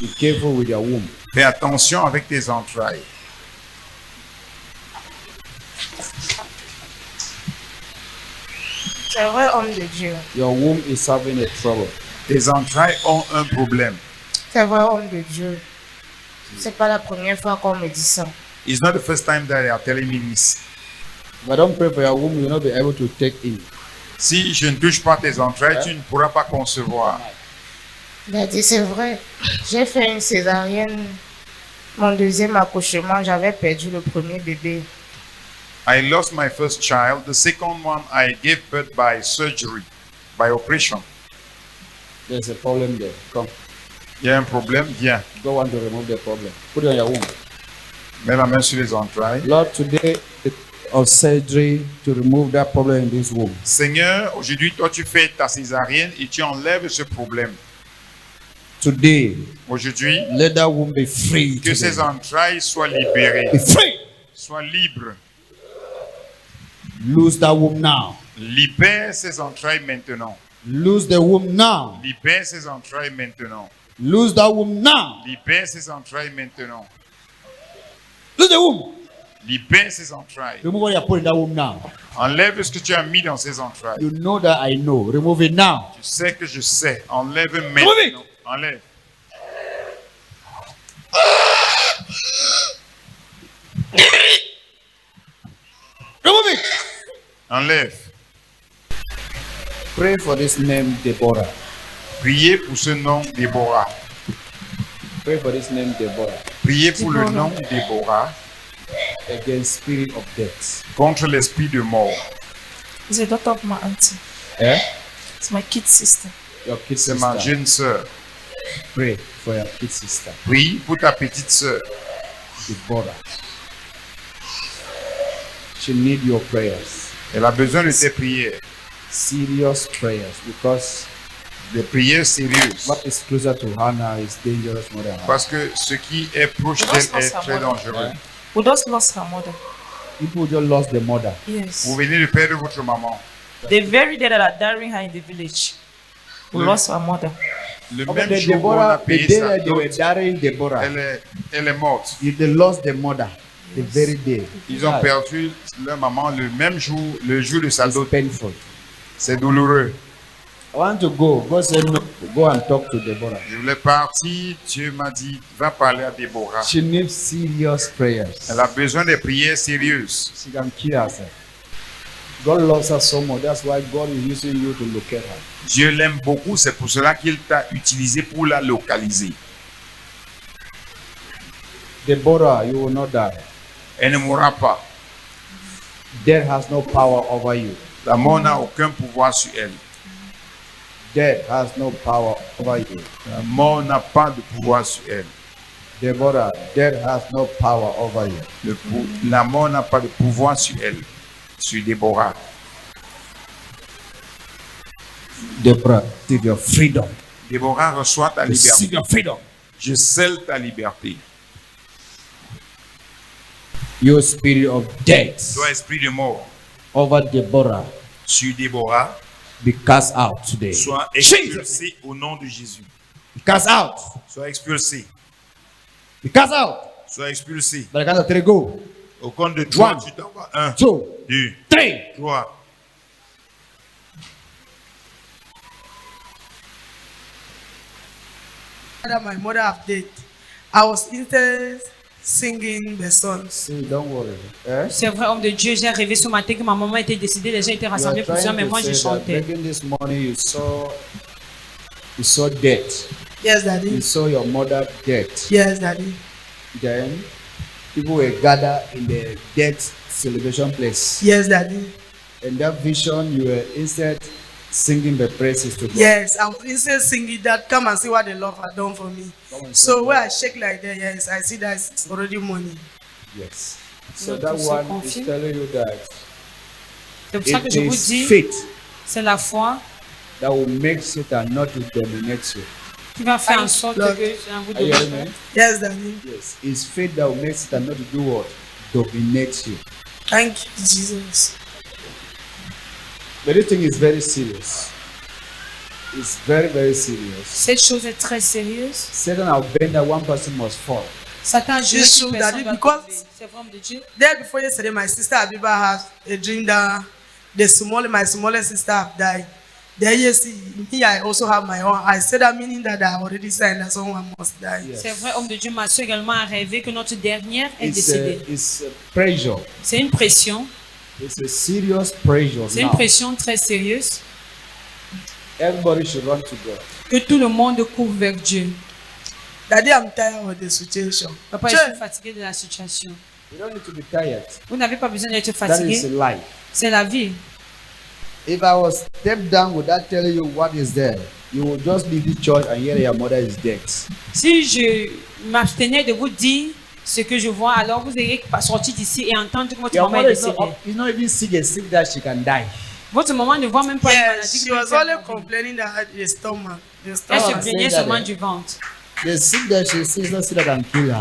Be careful with your womb. Fais attention avec tes entrailles. C'est vrai, homme de Dieu. Your womb is having a trouble. Tes entrailles ont un problème. C'est vrai, homme de Dieu. C'est pas la première fois qu'on me dit ça. It's not the first time that they are telling me this. If I don't pray for your womb, you will not be able to take in. Si je ne touche pas tes entrailles, tu ne pourras pas concevoir. Il a dit, c'est vrai. J'ai fait une césarienne. Mon deuxième accouchement, j'avais perdu le premier bébé. I lost my first child. The second one, I gave birth by surgery, by operation. There's a problem there. Come. Il y a un problème, viens. God want to remove the problem. Put it on your womb. Mets la main sur les entrailles. Lord, today of surgery to remove that problem in this womb. Seigneur, aujourd'hui, toi, tu fais ta césarienne et tu enlèves ce problème. Today, Aujourd'hui, let that womb be free. que Today. ces entrailles soient libérées, Be free. soient libres. Lose that womb now. Libère ces entrailles maintenant. Lose the womb now. Libère ces entrailles maintenant. Lose that womb now. Libère ces entrailles maintenant. Lose the womb. Libère ces entrailles. Remove what you put in that womb now. Enlève ce que tu as mis dans ces entrailles. You know that I know. Remove it now. Tu sais que je sais. Enlève maintenant. Enlève. Remove it. Enlève. Pray for this name, Deborah. Priez pour ce nom Déborah. Pray for this name, Deborah. Priez pour le nom Déborah Against spirit of death. contre l'esprit de mort. It's the daughter of my auntie. Eh? It's my kid sister. Your kid C'est ma sister. jeune sœur. Pray for your kid sister, Prie pour ta petite sœur. Deborah. She need your prayers. Elle a besoin de tes prières. Serious prayers, because Des prières sérieuses. what is closer to Hannah is dangerous more than her. Parce que ce qui est proche d'elle est très dangereux. We just lost her mother. People just lost the mother. Yes. Vous venez de perdre votre maman. The very day that are burying her in the village, we lost her mother. Le Okay, même the jour où on a Deborah, the payé day sa that they were dot, burying Deborah, elle est morte. they lost the mother the very day. Ils ont perdu leur maman le même jour, le jour de sa It's dot. painful. C'est douloureux. I want to go. God said no. Go and talk to Deborah. Je voulais partir. Dieu m'a dit, va parler à Déborah. She needs serious prayers. Elle a besoin de prières sérieuses. She can kill herself. God loves her so much. That's why God is using you to locate her. Dieu l'aime beaucoup, c'est pour cela qu'il t'a utilisé pour la localiser. Deborah, you will not die. Elle ne mourra pas. Death has no power over you. La mort n'a aucun pouvoir sur elle. Death has no power over you. La mort n'a pas de pouvoir sur elle. Deborah, death has no power over you. La mort n'a pas de pouvoir sur elle, sur Déborah. Deborah, receive your freedom. Déborah, reçoit ta Receive liberté. your freedom. Je scelle ta liberté. Your spirit of death Toi, esprit de mort, over Deborah sur Déborah, be cast out today. sois Jesus. expulsé au nom de Jésus. Be cast out. Sois expulsé. Be cast out. Sois expulsé. By the count of three, go. Au compte de 3, One. tu t'en vas. 1, 2, 2, 3. 3. That my mother have died, I was instead singing the songs. See, don't worry. Eh? C'est vrai, homme de Dieu, j'ai rêvé ce matin que ma maman était décédée, les gens étaient You rassemblés are pour ça, trying mais to moi je say that chantais. begging this morning you saw death. Yes, You Daddy. saw your mother dead. Yes, Daddy. Then people were gathered in the death celebration place. Yes, Daddy. In that vision, you were instead singing the praises to God. Yes, I'm instead singing that. Come and see what the Lord has done for me. Come and So sing when that. I shake like that, yes, I see that it's already money. Yes. So Donc, that tout se one is confirme. telling you that C'est pour ça que it je vous is dis, faith c'est la foi that will make Satan not to dominate you. qui va faire en sorte Lord. que j'ai un bout Are you de hearing me? Yes, Daddy. Yes. It's faith that will make Satan not to do what? Dominate you. Thank you, Jesus. But this thing is very serious. It's very, very serious. Cette chose est très sérieuse. Satan has been that one person must fall. Satan a juré It's qu'une true, personne Daddy, doit because- tomber. C'est vrai, homme de Dieu. Day before yesterday, my sister Abiba has a dream that my smallest sister have died. There you see, me, I also have my own. I said that meaning that I already signed that someone must die. Yes. C'est vrai, homme de Dieu, ma soeur également a rêvé que notre dernière est It's décédée. a pressure. C'est une pression. It's a serious pressure C'est une now. pression très sérieuse Everybody should run to God. que tout le monde court vers Dieu. Daddy, I'm tired of the situation. Papa, je Sure. suis fatigué de la situation. You don't need to be tired. Vous n'avez pas besoin d'être That is fatigué. life. C'est la vie. If I was stepped down without telling you what is there, you will just leave the church and hear your mother is dead. Si je m'abstenais de vous dire ce que je vois, alors vous iriez sortir d'ici et entendre que votre Your maman mother est is décédée. not even sick that she can die. Votre maman ne voit même pas une Yeah, maladie she qui peut was faire only mourir. complaining that the stomach. The Elle stomach. se Ah, plaignait say that, seulement eh? du ventre. The sick that she sees not that can kill her.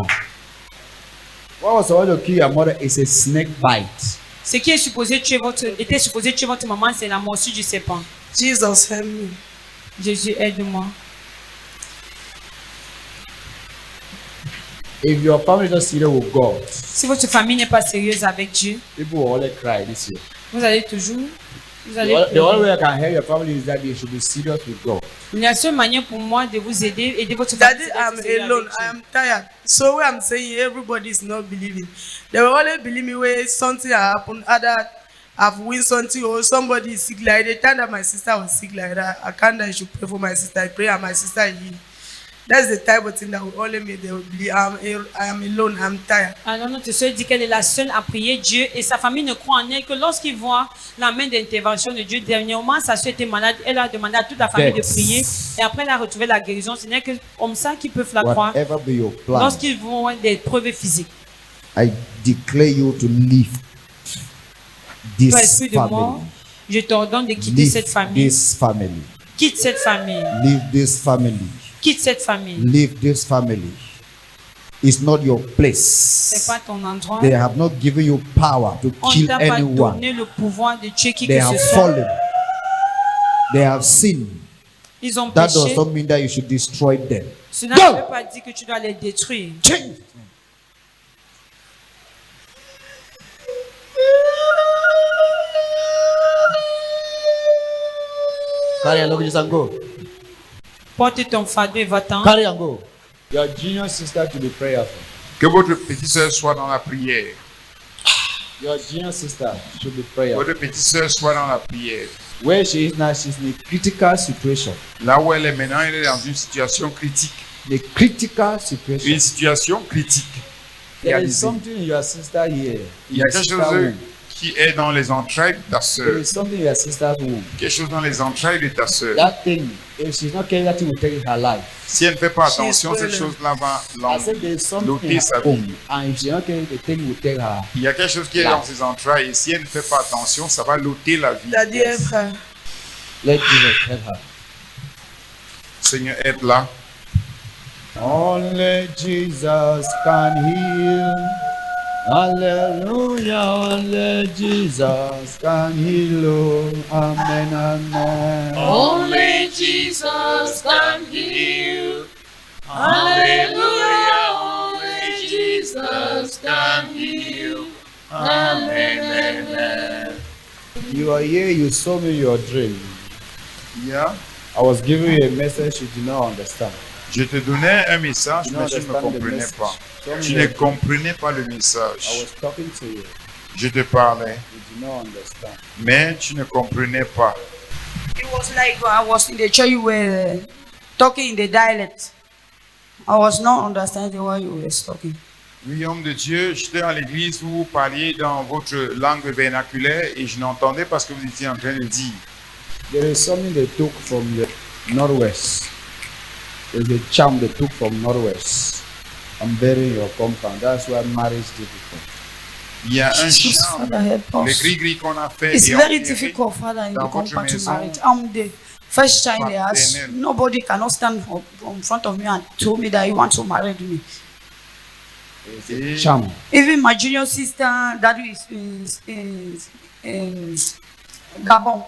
What was supposed to kill your mother is a snake bite. Ce qui est supposé tuer était supposé tuer votre maman, c'est la morsure du serpent. Jesus help me. Jésus, aide-moi. If your family is not serious with God, Si votre famille n'est pas sérieuse avec Dieu, people will only cry this year. vous allez toujours. Vous allez The only pleurer. way I can help your family is that they should be serious with God. La seule manière pour moi de vous aider votre famille, Daddy, c'est d'être I'm sérieux alone. avec Dieu. I'm tired. So what I'm saying, everybody is not believing. They will only believe me when something happened. Other I've win something or somebody is sick like the time that my sister was sick like that. I can't that I should pray for my sister. I pray and my sister heal. That's the type of thing that will only make them believe. I am alone. I'm tired. Alors notre soeur dit qu'elle est la seule à prier Dieu et sa famille ne croit en elle que lorsqu'ils voient la main d'intervention de Dieu. Dernièrement, sa soeur était malade, elle a demandé à toute la famille de Yes. prier et après elle a retrouvé la guérison. Ce n'est que comme ça qu'ils peuvent la croire Whatever be your plan, lorsqu'ils vont des preuves physiques. I declare you to leave this Toi, esprit de mort, family. je t'ordonne de quitter Leave cette famille. this family. Quitte cette famille. Leave this family. Quitte cette famille. Leave this family. It's not your C'est place. pas ton endroit. They have not given you power to On ne kill t'a pas anyone. donné le pouvoir de tuer qui They que have ce soit. fallen. They have sinned. Ils ont That does péché. not mean that you should destroy them. Cela Go! ne veut pas dire que tu dois les détruire. Change. Carry on, just and go. Porte ton fardeau et va-t'en. Carry on, go. Your junior sister to be prayerful. Que votre petite sœur soit dans la prière. Your junior sister should be prayerful. Votre petite sœur soit dans la prière. Where she is now, she's in a critical situation. Là où elle est maintenant, elle est dans une situation critique. A critical situation. Une situation critique. There is Réalisée. something in your sister here. Il y a Your quelque sister chose womb. qui est dans les entrailles de ta There sœur. is something in your sister's womb. Quelque chose dans les entrailles de ta sœur. That thing, if she's not carrying that thing, will take her life. Si elle ne fait pas She's attention, cette spoiling. chose-là va I said there is something in l'ôter sa her vie. womb, and if she's not carrying the thing, will take her. Il y a quelque chose qui est Là. dans ses entrailles et si elle ne fait pas attention, ça va l'ôter la vie. Daddy, help her. Let Jesus help her. Seigneur, aide-la. Only Jesus can heal. Hallelujah, only Jesus can heal. Oh, amen, amen. Only Jesus can heal. Hallelujah. Only Jesus can heal. Amen. Amen. You are here, you saw me in your dream. Yeah. I was giving you a message you did not understand. Je te donnais un message, You mais don't tu ne understand the comprenais message. pas. Tell Tu me ne that comprenais pas le I message. was talking to you. Je te parlais, You did not understand. mais tu ne comprenais pas. It was like I was in the church, you were talking in the dialect. I was not understanding what you were talking. Oui, homme de Dieu, j'étais à l'église où vous parliez dans votre langue vernaculaire et je n'entendais pas ce que vous étiez en train de dire. There is something they took from the northwest. There's a charm they took from northwest. I'm burying your compound. That's why marriage is difficult. Il y a un Jesus, charme, Father, help le us. gris-gris qu'on a fait It's et very enterré. difficult, Father, in dans the votre compact to maison marriage. I'm the first child in the house. paternelle. Nobody cannot stand in front of me and tell me that he wants to marry me. It's Et a charm. Even my junior sister, that is in Gabon,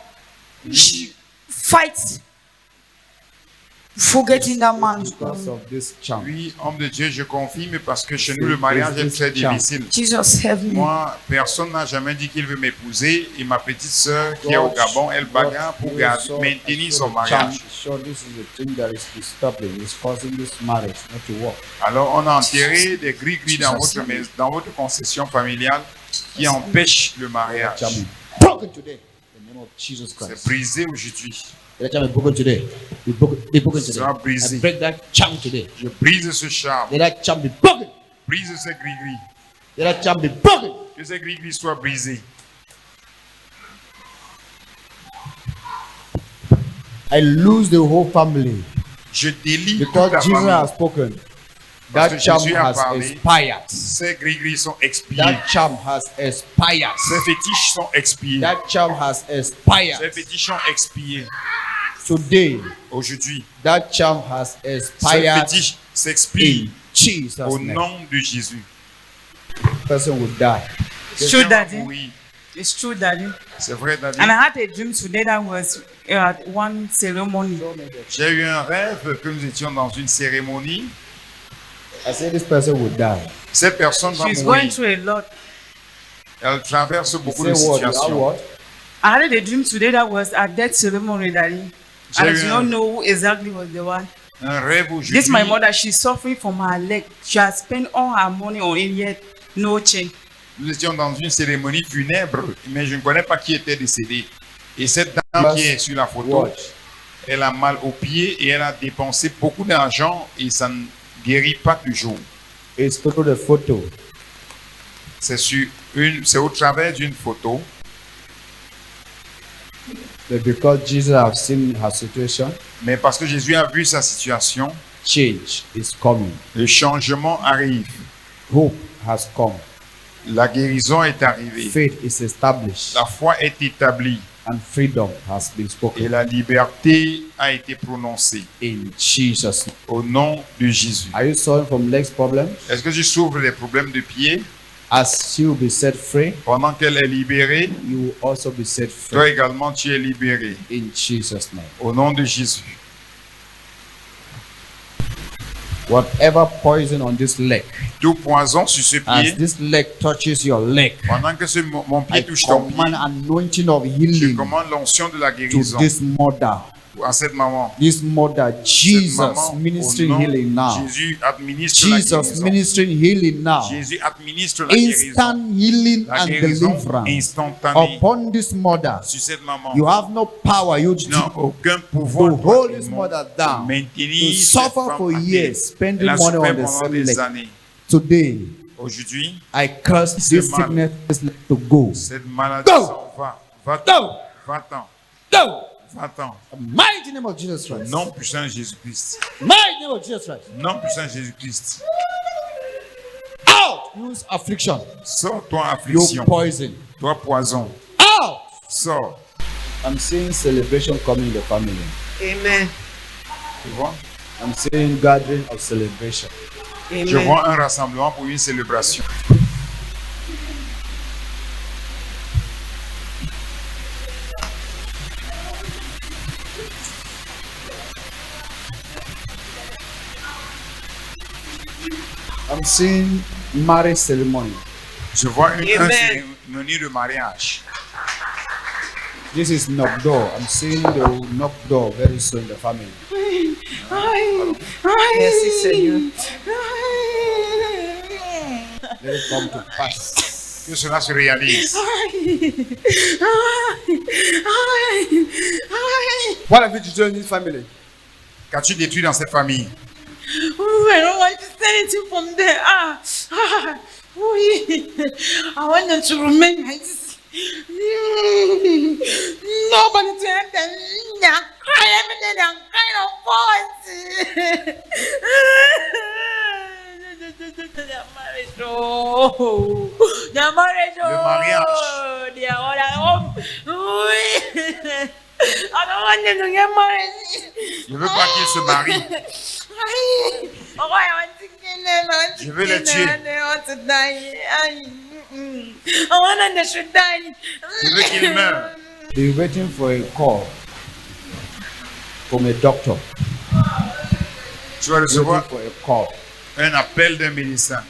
she fights forgetting that man. Because of this charm. Oui, homme de Dieu, je confirme parce que chez nous, le mariage est très difficile. Jesus help me. Moi, personne n'a jamais dit qu'il veut m'épouser. Et ma petite sœur qui est au Gabon, elle bagarre pour maintenir son mariage. So this is the thing that is disturbing, is causing this marriage not to work. Alors, on a enterré des gris-gris dans votre concession familiale qui empêchent le mariage. Charm is broken today. In the name of Jesus C'est Christ. brisé aujourd'hui. Let that charm be broken today. Be broken today. Sera brisé. I break that charm today. Je brise ce charme. Let that charm be broken. Brise ce gris-gris. Let that charm be broken. Que ce gris-gris soit brisé. I lose the whole family Je délie toute la because Jesus famille. has spoken. Parce That que charm Jésus a has parlé. expired. Ces gris-gris sont expiés. That charm has expired. Ces fétiches sont expiés. That charm has Ces expired. fétiches sont expiés. Today, Aujourd'hui, that charm has ces expired fétiches s'expient in Jesus' au name. nom de Jésus. Person will die. It's true, Quelqu'un va Daddy. mourir. It's true, Daddy. C'est vrai, David. And I had a dream today that was at one ceremony. J'ai eu un rêve que nous étions dans une cérémonie. I say this person will die. Cette personne va She's going mourir. through a lot. Elle traverse beaucoup Say de what? How situations. what? I had a dream today that was at that ceremony, Daddy. J'ai I eu do not know who exactly was the one. un rêve This aujourd'hui. my mother, she's suffering from her leg. She has spent all her money on it yet, no change. Nous étions dans une cérémonie funèbre, mais je ne connais pas qui était décédé. Et cette dame Must qui est sur la photo, watch. elle a mal aux pieds et elle a dépensé beaucoup d'argent et ça ne guérit pas toujours. It's through the photo. C'est au travers d'une photo. But because Jesus has seen her situation, Mais parce que Jésus a vu sa situation, change is coming. le changement arrive. Hope has come. La guérison est arrivée. Faith is established. La foi est établie And freedom has been et spoken. la liberté a été prononcée In Jesus' name. au nom de Jésus. Are you suffering from legs problem? Est-ce que tu souffres des problèmes de pied? As she will be set free, Pendant qu'elle est libérée, you will also be set toi free. également tu es libéré In Jesus' name. au nom de Jésus. Whatever poison on this leg, Tout poison sur ce as pied, this leg touches your leg, pendant que mon pied I touche ton command pied, anointing of je healing commande l'onction de la to guérison this mother. à cette maman. This mother, Cette Jesus maman, ministering au nom healing now. Jésus administre la Jesus guérison. ministering healing now. Jésus administre la guérison. Instant healing La and guérison deliverance instantanée upon this mother. sur cette maman. You have no power, you Tu n'as to aucun pouvoir hold this mother de down, maintenir to cette suffer femme for à terre. years, spending Elle a money souffert on the pendant same des leg. années. Today, Aujourd'hui, I curse C'est this mal. sickness this leg to go. cette maladie Go! s'en va. Va-t'en. Va-t'en. Go! Va-t'en. Mighty name of Jesus Au Christ. nom puissant de Jésus-Christ. Mighty name of Jesus Christ. Nom puissant de Jésus-Christ. Out! Use affliction. Sors toi You affliction. poison. Toi poison. Out! Sors. I'm seeing celebration coming in the family. Amen. Tu vois? I'm seeing gathering of celebration. Je vois un rassemblement pour une célébration. I'm seeing marriage ceremony. Je vois une Amen. cérémonie de mariage. This is knock door. I'm seeing the knock door very soon in the family. Merci Seigneur. Let it come to pass. Que cela se réalise. What have you done in this family? Qu'as-tu détruit dans cette famille? I don't want to say anything from there. I want them to remain like this. Nobody to help them. They're crying every day. They're crying of voice. Their marriage, oh, their marriage, oh, Le mariage. they are all at home. I don't want them to get married. Je veux pas qu'il se marie. Je veux les tuer. Je veux qu'il meure. They're waiting for a call from a doctor. Tu vas waiting recevoir for a call. un appel d'un médecin.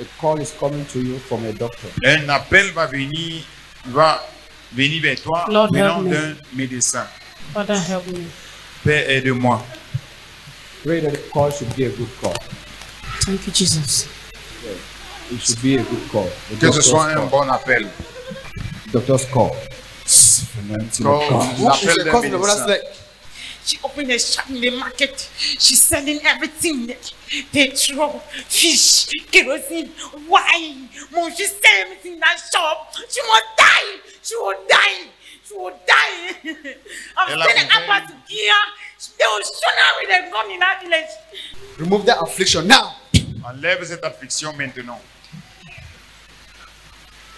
A call is coming to you from a doctor. Un appel va venir vers toi Lord, venant help me. d'un médecin. Father, help me. Père, aide-moi. Pray that the call should be a good call. Thank you, Jesus. It should be a good call. The Que ce doctor's soit un call. bon appel. Doctor's call. L'appel d'un médecin. She opened a shop in the market. She's selling everything. Petrol, fish, kerosene, wine. Mom, she sell everything in that shop. She must die. She will die. She will die. I'm Elle a telling ouvert- Abba to Kia. They will soon her with a gun in that village. Remove that affliction now. Enlève cette affliction maintenant.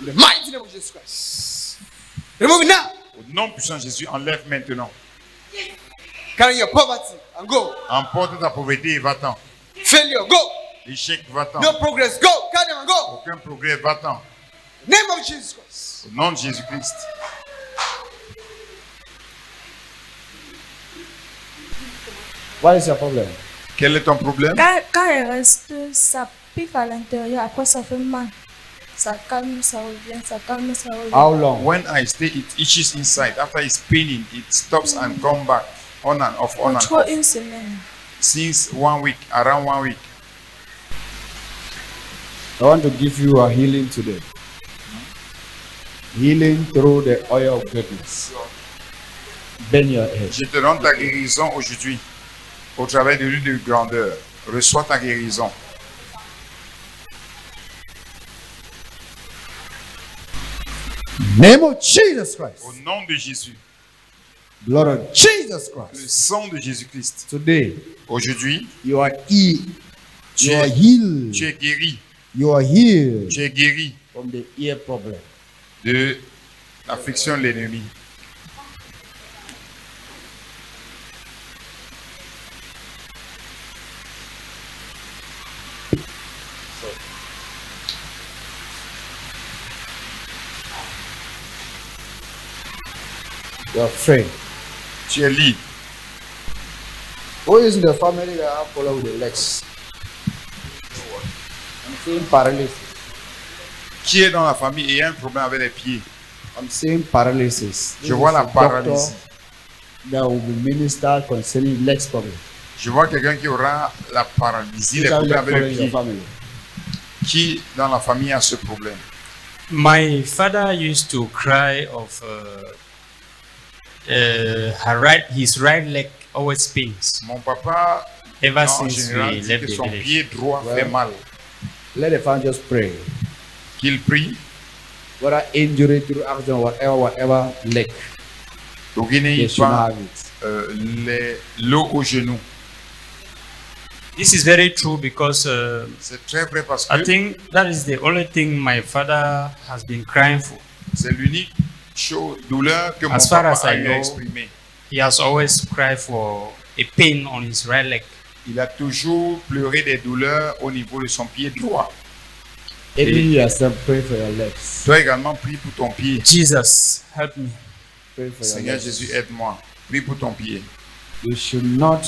In the mighty name of Jesus Christ. Remove it now. Au nom puissant de Jésus, enlève maintenant. Carry your poverty and go. Emporte ta pauvreté et va-t'en. Failure, go. Échec, va-t'en. No progress, go. Carry them and go. Aucun progrès, va-t'en. Name of Jesus Christ. Au nom de Jésus-Christ. What is your problem? Quel est ton problème? Quand elle reste, ça pique à l'intérieur, après ça fait mal. Ça calme, ça revient, ça calme, ça revient. How long? When I stay, it itches inside. After it's paining, it stops and come back. On and off, on and Trop off. une semaine. Since 1 week, around 1 week. I want to give you a healing today. Healing through the oil of goodness. Bend your head. Je te donne ta guérison aujourd'hui. Au travers de l'huile de grandeur. Reçois ta guérison. Name of Jesus Christ. Au nom de Jésus. Blood of Jesus Le Christ. sang de Jésus-Christ. Today, Aujourd'hui, you are healed. tu You are es, healed. tu es guéri. You are healed Tu es guéri from the ear problem. de l'affliction de l'ennemi. You are free. Tu es libre. Who is in the family that have problem with the legs? I'm seeing paralysis. Qui est dans la famille et a un problème avec les pieds? I'm seeing paralysis. Je vois la paralysie. That will be ministered concerning legs problem. Je vois quelqu'un qui aura la paralysie, les Which have problèmes leg avec problem les in your pieds. family? Qui dans la famille a ce problème? My father used to cry of his right leg always pains Mon papa, ever en since général, we dit left que the son village. pied droit Ouais. fait mal. Let the family just pray. Qu'il prie Whether injury through accident, whatever leg, pour qu'il they n'ait should pas have it. l'eau au genou. This is very true because C'est très vrai parce I que think that is the only thing my father has been crying for. c'est l'unique douleur que mon As far papa as a I eu know, à exprimer. He has always cried for a pain on his right leg. Il a toujours pleuré des douleurs au niveau de son pied droit. Even you yourself, pray for your legs. Toi également, prie pour ton pied. Jesus, help me. Pray for your Seigneur legs. Jésus, aide-moi. Prie pour ton pied. You should not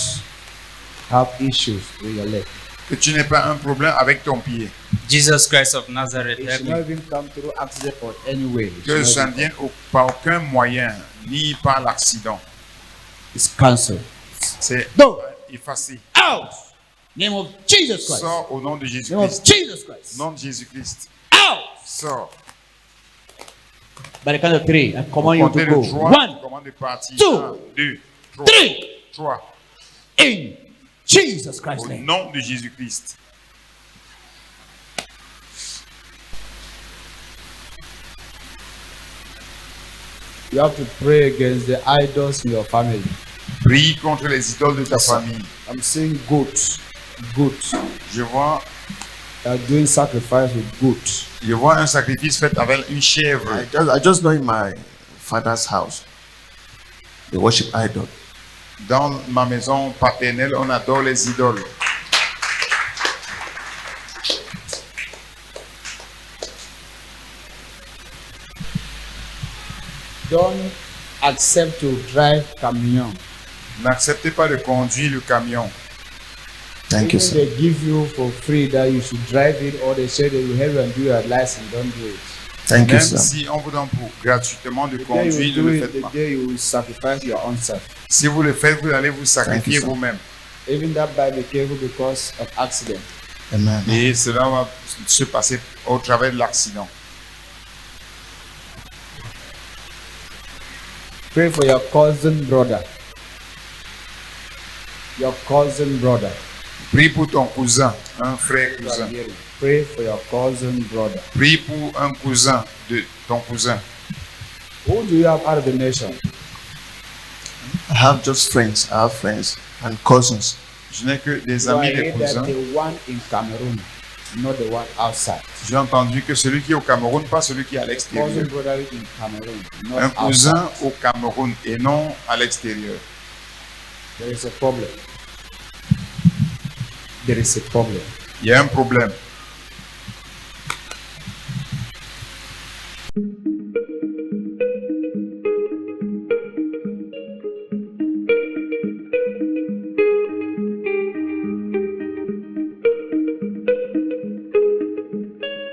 have issues with your leg. Que tu n'aies pas un problème avec ton pied. Jesus Christ of Nazareth, It help should not me. even come through accident or any way. It Que should ça not ne even vienne par aucun moyen, ni par l'accident. come. It's cancelled. C'est No. effacé. Out. Name of Jesus Christ. Sors au nom de Name of Jésus-Christ. Jesus Christ. Nom de Jésus-Christ. Out. Sors. By the count of three, I command you Comptez to le go. 3. One, Commande de partir. two, 1, 2, 3. three. 3. In Jesus Christ's Au name. nom de Jésus-Christ. You have to pray against the idols in your family. Prie contre les idoles de ta Yes, sir. famille. I'm seeing goats. Goats. Je vois, They are doing sacrifice with goats. je vois un sacrifice fait avec une chèvre. I just know in my father's house, they worship idol. Dans ma maison paternelle, on adore les idoles. Don't accept to drive camion. N'acceptez pas de conduire le camion. Thank you, Even sir. they give you for free that you should drive it, or they say they will help you and do your license, don't do it. Thank you, Même sir. si on vous donne pour gratuitement de The day conduire, you ne do le it, faites the pas. day you will sacrifice your own self. Si vous le faites, vous allez vous sacrifier sir. vous-même. Even that by be careful because of accident. Amen. Et cela va se passer au travers de l'accident. Pray for your cousin brother. Your cousin brother. Prie pour ton cousin, un frère You are cousin. hearing. Pray for your cousin brother. Prie pour un cousin de ton cousin. Who do you have out of the nation? I have just friends. I have friends and cousins. Je n'ai que des You are amis, des hearing that cousins. the one in Cameroon, not the one outside. J'ai entendu que celui qui est au Cameroun, pas celui qui est à Cousin l'extérieur. brother in Cameroon, not Un cousin outside. au Cameroun et non à l'extérieur. There is a problem. There is a problem. Il y a un problème.